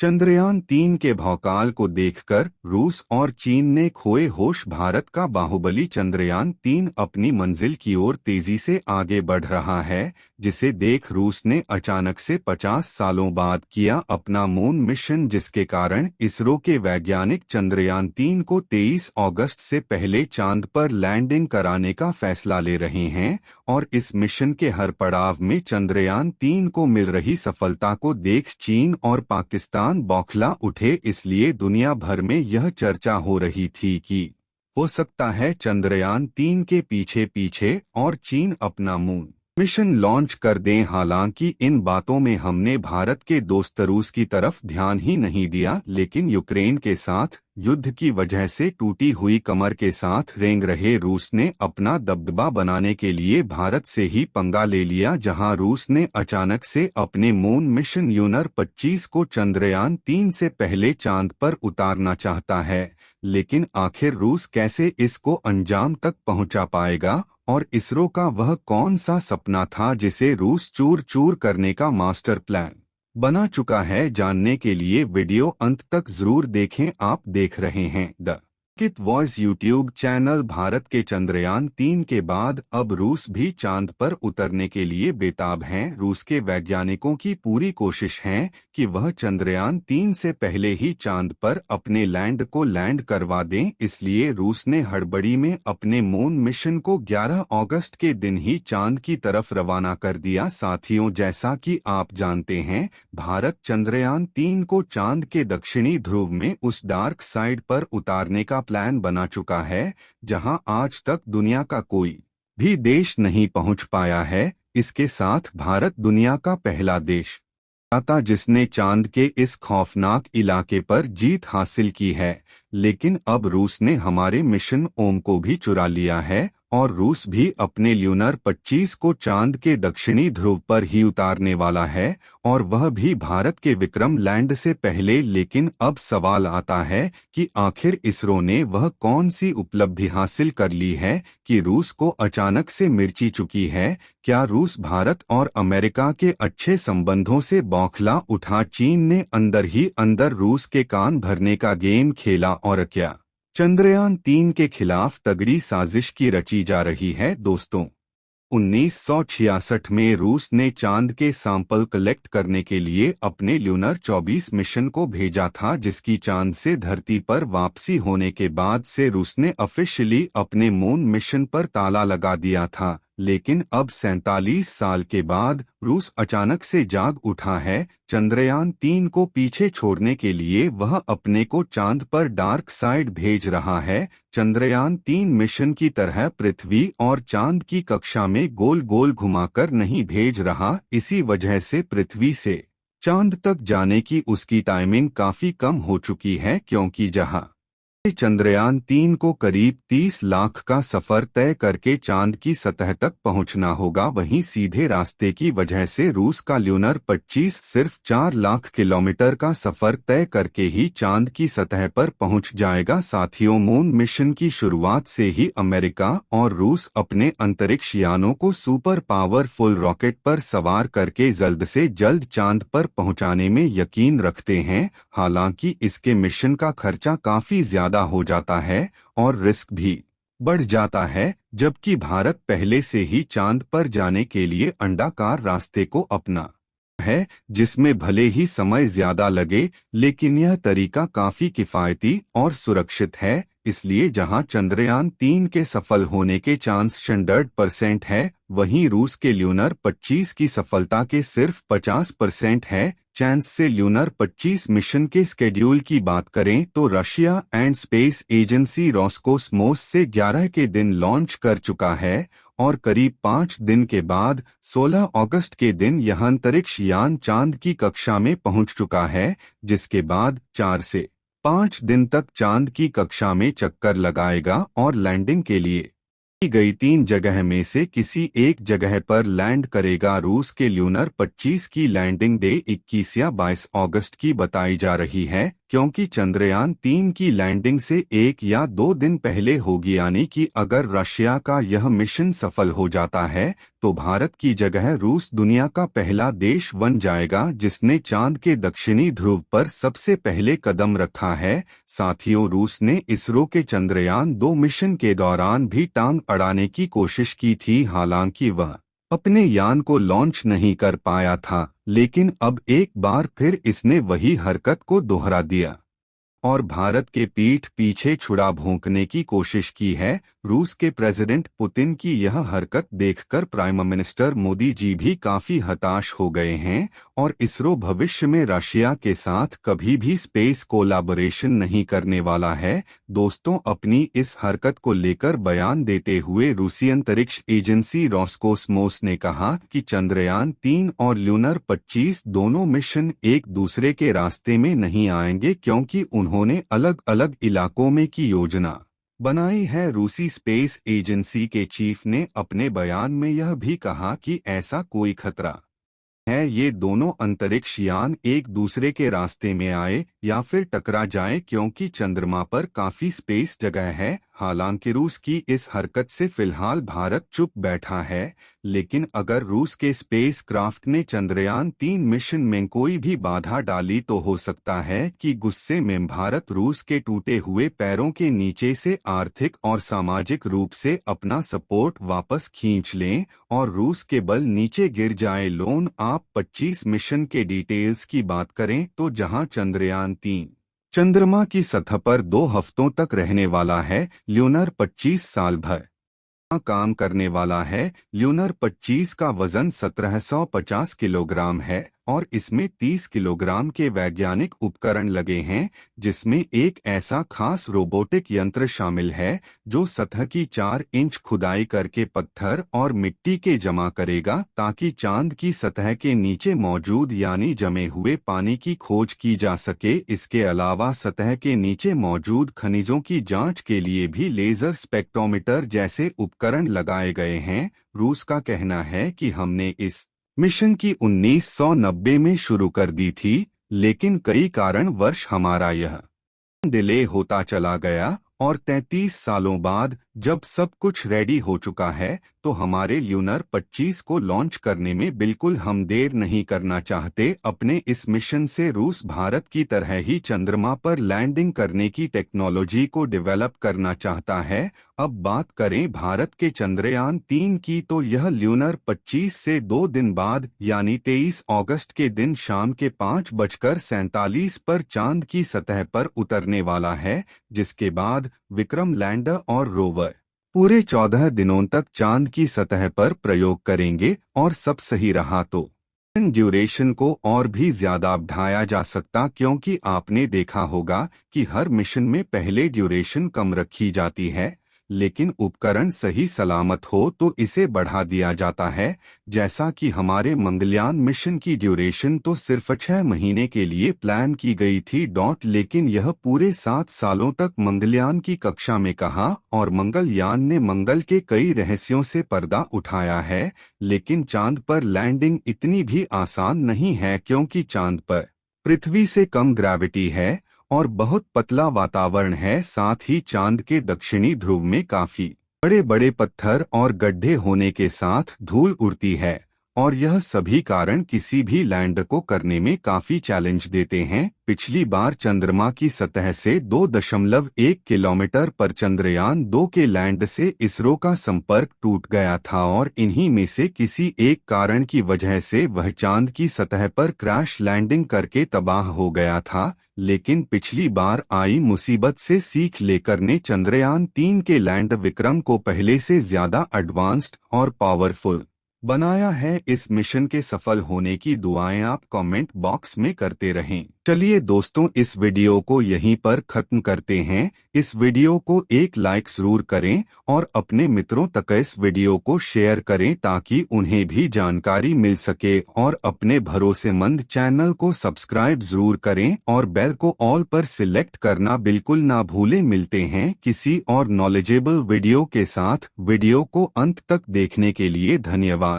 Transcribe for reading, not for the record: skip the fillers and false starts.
चंद्रयान 3 के भौकाल को देखकर रूस और चीन ने खोए होश। भारत का बाहुबली चंद्रयान 3 अपनी मंजिल की ओर तेजी से आगे बढ़ रहा है, जिसे देख रूस ने अचानक से 50 सालों बाद किया अपना मून मिशन, जिसके कारण इसरो के वैज्ञानिक चंद्रयान 3 को 23 अगस्त से पहले चांद पर लैंडिंग कराने का फैसला ले रहे हैं। और इस मिशन के हर पड़ाव में चंद्रयान 3 को मिल रही सफलता को देख चीन और पाकिस्तान बौखला उठे। इसलिए दुनिया भर में यह चर्चा हो रही थी कि हो सकता है चंद्रयान 3 के पीछे पीछे और चीन अपना मून मिशन लॉन्च कर दें। हालांकि इन बातों में हमने भारत के दोस्त रूस की तरफ ध्यान ही नहीं दिया, लेकिन यूक्रेन के साथ युद्ध की वजह से टूटी हुई कमर के साथ रेंग रहे रूस ने अपना दबदबा बनाने के लिए भारत से ही पंगा ले लिया, जहां रूस ने अचानक से अपने मून मिशन ल्यूनर 25 को चंद्रयान 3 से पहले चांद पर उतारना चाहता है। लेकिन आखिर रूस कैसे इसको अंजाम तक पहुंचा पाएगा, और इसरो का वह कौन सा सपना था जिसे रूस चूर चूर करने का मास्टर प्लान बना चुका है? जानने के लिए वीडियो अंत तक जरूर देखें। आप देख रहे हैं द कित वॉइस यूट्यूब चैनल। भारत के चंद्रयान 3 के बाद अब रूस भी चांद पर उतरने के लिए बेताब हैं। रूस के वैज्ञानिकों की पूरी कोशिश है कि वह चंद्रयान 3 से पहले ही चांद पर अपने लैंड को लैंड करवा दें। इसलिए रूस ने हड़बड़ी में अपने मून मिशन को 11 अगस्त के दिन ही चांद की तरफ रवाना कर दिया। साथियों, जैसा कि आप जानते हैं, भारत चंद्रयान 3 को चांद के दक्षिणी ध्रुव में उस डार्क साइड पर उतारने का प्लान बना चुका है, जहां आज तक दुनिया का कोई भी देश नहीं पहुंच पाया है। इसके साथ भारत दुनिया का पहला देश था जिसने चांद के इस खौफनाक इलाके पर जीत हासिल की है। लेकिन अब रूस ने हमारे मिशन ओम को भी चुरा लिया है, और रूस भी अपने ल्यूनर 25 को चांद के दक्षिणी ध्रुव पर ही उतारने वाला है, और वह भी भारत के विक्रम लैंड से पहले। लेकिन अब सवाल आता है कि आखिर इसरो ने वह कौन सी उपलब्धि हासिल कर ली है कि रूस को अचानक से मिर्ची चुकी है? क्या रूस भारत और अमेरिका के अच्छे संबंधों से बौखला उठा? चीन ने अंदर ही अंदर रूस के कान भरने का गेम खेला, और क्या चंद्रयान 3 के खिलाफ तगड़ी साजिश की रची जा रही है? दोस्तों, 1966 में रूस ने चांद के सैंपल कलेक्ट करने के लिए अपने ल्यूनर 24 मिशन को भेजा था, जिसकी चांद से धरती पर वापसी होने के बाद से रूस ने ऑफिशियली अपने मून मिशन पर ताला लगा दिया था। लेकिन अब 47 साल के बाद रूस अचानक से जाग उठा है। चंद्रयान 3 को पीछे छोड़ने के लिए वह अपने को चांद पर डार्क साइड भेज रहा है। चंद्रयान 3 मिशन की तरह पृथ्वी और चांद की कक्षा में गोल गोल घुमाकर नहीं भेज रहा। इसी वजह से पृथ्वी से चांद तक जाने की उसकी टाइमिंग काफी कम हो चुकी है, क्योंकि जहां चंद्रयान 3 को करीब 30 लाख का सफर तय करके चांद की सतह तक पहुंचना होगा, वहीं सीधे रास्ते की वजह से रूस का ल्यूनर 25 सिर्फ 4 लाख किलोमीटर का सफर तय करके ही चांद की सतह पर पहुंच जाएगा। साथियों, मून मिशन की शुरुआत से ही अमेरिका और रूस अपने अंतरिक्ष यानों को सुपर पावरफुल रॉकेट पर सवार करके जल्द से जल्द चांद पर पहुंचाने में यकीन रखते हैं। हालांकि इसके मिशन का खर्चा काफी ज्यादा हो जाता है और रिस्क भी बढ़ जाता है, जबकि भारत पहले से ही चांद पर जाने के लिए अंडाकार रास्ते को अपना है, जिसमें भले ही समय ज्यादा लगे, लेकिन यह तरीका काफी किफायती और सुरक्षित है। इसलिए जहां चंद्रयान 3 के सफल होने के चांस 100% है, वहीं रूस के ल्यूनर 25 की सफलता के सिर्फ 50% है चांस से। ल्यूनर 25 मिशन के स्केड्यूल की बात करें तो Russia and space agency Roscosmos से 11 के दिन लॉन्च कर चुका है, और करीब 5 दिन के बाद 16 अगस्त के दिन यह अंतरिक्ष यान चांद की कक्षा में पहुंच चुका है, जिसके बाद 4 से 5 दिन तक चांद की कक्षा में चक्कर लगाएगा और लैंडिंग के लिए की गई 3 जगह में से किसी एक जगह पर लैंड करेगा। रूस के ल्यूनर 25 की लैंडिंग डे 21 या 22 अगस्त की बताई जा रही है, क्योंकि चंद्रयान 3 की लैंडिंग से 1 या 2 दिन पहले होगी, यानी कि अगर रशिया का यह मिशन सफल हो जाता है तो भारत की जगह रूस दुनिया का पहला देश बन जाएगा जिसने चांद के दक्षिणी ध्रुव पर सबसे पहले कदम रखा है। साथियों, रूस ने इसरो के चंद्रयान 2 मिशन के दौरान भी टांग अड़ाने की कोशिश की थी, हालांकि वह अपने यान को लॉन्च नहीं कर पाया था, लेकिन अब एक बार फिर इसने वही हरकत को दोहरा दिया और भारत के पीठ पीछे छुरा भोंकने की कोशिश की है। रूस के प्रेसिडेंट पुतिन की यह हरकत देखकर प्राइम मिनिस्टर मोदी जी भी काफी हताश हो गए हैं और इसरो भविष्य में रशिया के साथ कभी भी स्पेस कोलैबोरेशन नहीं करने वाला है। दोस्तों, अपनी इस हरकत को लेकर बयान देते हुए रूसी अंतरिक्ष एजेंसी रॉसकोस्मोस ने कहा कि चंद्रयान 3 और ल्यूनर 25 दोनों मिशन एक दूसरे के रास्ते में नहीं आएंगे, क्योंकि उन्होंने अलग अलग इलाकों में की योजना बनाई है। रूसी स्पेस एजेंसी के चीफ ने अपने बयान में यह भी कहा कि ऐसा कोई खतरा है ये दोनों अंतरिक्ष यान एक दूसरे के रास्ते में आए या फिर टकरा जाए, क्योंकि चंद्रमा पर काफी स्पेस जगह है। हालांकि रूस की इस हरकत से फिलहाल भारत चुप बैठा है, लेकिन अगर रूस के स्पेस क्राफ्ट ने चंद्रयान 3 मिशन में कोई भी बाधा डाली तो हो सकता है कि गुस्से में भारत रूस के टूटे हुए पैरों के नीचे से आर्थिक और सामाजिक रूप से अपना सपोर्ट वापस खींच लें और रूस के बल नीचे गिर जाए। लोन आप 25 मिशन के डिटेल्स की बात करें तो जहां चंद्रयान 3 चंद्रमा की सतह पर 2 हफ्तों तक रहने वाला है, ल्यूनर 25 साल भर काम करने वाला है। ल्यूनर 25 का वजन 1750 किलोग्राम है और इसमें 30 किलोग्राम के वैज्ञानिक उपकरण लगे हैं, जिसमें एक ऐसा खास रोबोटिक यंत्र शामिल है जो सतह की 4 इंच खुदाई करके पत्थर और मिट्टी के जमा करेगा ताकि चांद की सतह के नीचे मौजूद यानी जमे हुए पानी की खोज की जा सके। इसके अलावा सतह के नीचे मौजूद खनिजों की जांच के लिए भी लेजर स्पेक्ट्रोमीटर जैसे उपकरण लगाए गए हैं। रूस का कहना है कि हमने इस मिशन की 1990 में शुरू कर दी थी, लेकिन कई कारणवश हमारा यह डिले होता चला गया और 33 सालों बाद जब सब कुछ रेडी हो चुका है तो हमारे ल्यूनर 25 को लॉन्च करने में बिल्कुल हम देर नहीं करना चाहते। अपने इस मिशन से रूस भारत की तरह ही चंद्रमा पर लैंडिंग करने की टेक्नोलॉजी को डेवलप करना चाहता है। अब बात करें भारत के चंद्रयान 3 की तो यह ल्यूनर 25 से 2 दिन बाद यानी 23 अगस्त के दिन शाम के 5:47 पर चांद की सतह पर उतरने वाला है, जिसके बाद विक्रम लैंडर और रोवर पूरे 14 दिनों तक चांद की सतह पर प्रयोग करेंगे और सब सही रहा तो ड्यूरेशन को और भी ज्यादा बढ़ाया जा सकता, क्योंकि आपने देखा होगा कि हर मिशन में पहले ड्यूरेशन कम रखी जाती है, लेकिन उपकरण सही सलामत हो तो इसे बढ़ा दिया जाता है। जैसा कि हमारे मंगलयान मिशन की ड्यूरेशन तो सिर्फ 6 महीने के लिए प्लान की गई थी लेकिन यह पूरे 7 सालों तक मंगलयान की कक्षा में कहा और मंगलयान ने मंगल के कई रहस्यों से पर्दा उठाया है। लेकिन चांद पर लैंडिंग इतनी भी आसान नहीं है, क्योंकि चांद पर पृथ्वी से कम ग्रेविटी है और बहुत पतला वातावरण है। साथ ही चांद के दक्षिणी ध्रुव में काफी बड़े बड़े पत्थर और गड्ढे होने के साथ धूल उड़ती है और यह सभी कारण किसी भी लैंडर को करने में काफी चैलेंज देते हैं। पिछली बार चंद्रमा की सतह से 2.1 किलोमीटर पर चंद्रयान 2 के लैंड से इसरो का संपर्क टूट गया था और इन्हीं में से किसी एक कारण की वजह से वह चांद की सतह पर क्रैश लैंडिंग करके तबाह हो गया था। लेकिन पिछली बार आई मुसीबत से सीख लेकर ने चंद्रयान 3 के लैंड विक्रम को पहले से ज्यादा एडवांस्ड और पावरफुल बनाया है। इस मिशन के सफल होने की दुआएं आप कमेंट बॉक्स में करते रहें। चलिए दोस्तों, इस वीडियो को यहीं पर खत्म करते हैं। इस वीडियो को एक लाइक जरूर करें और अपने मित्रों तक इस वीडियो को शेयर करें ताकि उन्हें भी जानकारी मिल सके और अपने भरोसेमंद चैनल को सब्सक्राइब जरूर करें और बेल को ऑल पर सिलेक्ट करना बिल्कुल ना भूलें। मिलते हैं किसी और नॉलेजेबल वीडियो के साथ। वीडियो को अंत तक देखने के लिए धन्यवाद।